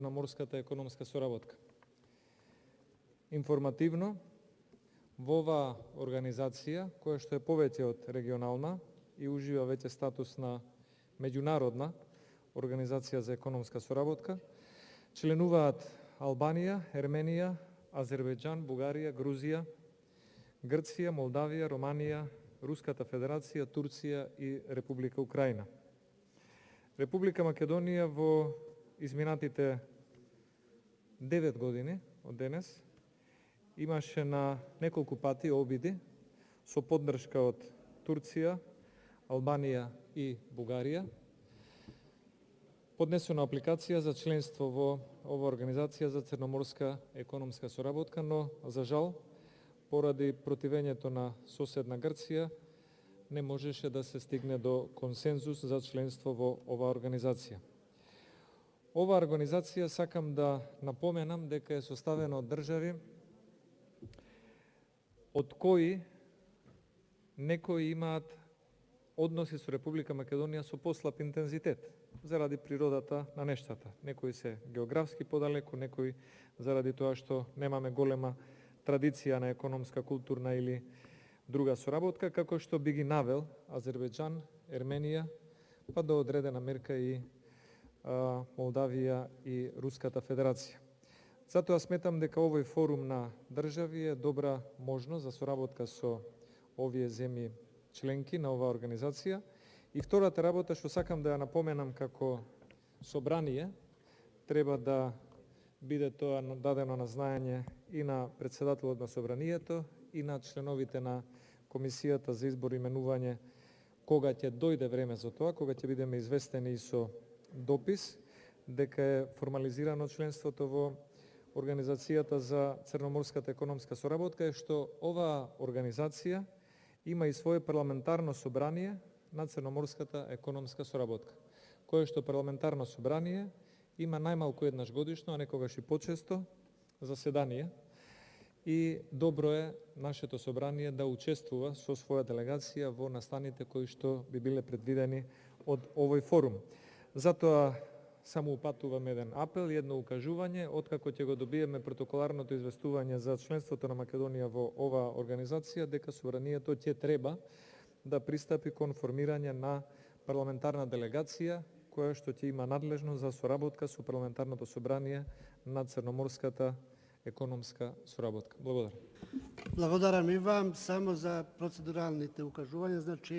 Црноморската економска соработка. Информативно, во оваа организација, која што е повеќе од регионална и ужива веќе статус на меѓународна организација за економска соработка, членуваат Албанија, Ерменија, Азербејџан, Бугарија, Грузија, Грција, Молдавија, Романија, Руската Федерација, Турција и Република Украина. Република Македонија во изминатите 9 години од денес имаше на неколку пати обиди со поддршка од Турција, Албанија и Бугарија поднесена апликација за членство во ова организација за црноморска економска соработка, но за жал поради противењето на соседна Грција не можеше да се стигне до консензус за членство во оваа организација. Оваа организација сакам да напоменам дека е составена од држави од кои некои имаат односи со Република Македонија со послаб интензитет, заради природата на нештата. Некои се географски подалеку, некои заради тоа што немаме голема традиција на економска, културна или друга соработка, како што би ги навел Азербејџан, Ерменија, па до одредена мерка и Молдавија и Руската Федерација. Затоа сметам дека овој форум на држави е добра можност за соработка со овие земји членки на оваа организација. И втората работа што сакам да ја напоменам како собрание, треба да биде тоа дадено на знаење и на председателот на собранието и на членовите на Комисијата за избор и именување, кога ќе дојде време за тоа, кога ќе бидеме известени и со допис дека е формализирано членството во Организацијата за црноморската економска соработка, е што оваа организација има и свое парламентарно собрание на црноморската економска соработка, кое што парламентарно собрание има најмалку еднаш годишно, а некогаш и почесто, заседание, и добро е нашето собрание да учествува со своја делегација во настаните кои што би биле предвидени од овој форум. Затоа само упатувам еден апел и едно укажување, откако ќе го добиеме протоколарното известување за членството на Македонија во оваа организација, дека собранието ќе треба да пристапи кон формирање на парламентарна делегација, која што ќе има надлежност за соработка со парламентарното собрание на црноморската економска соработка. Благодарам. Благодарам и вам. Само за процедуралните укажувања, значи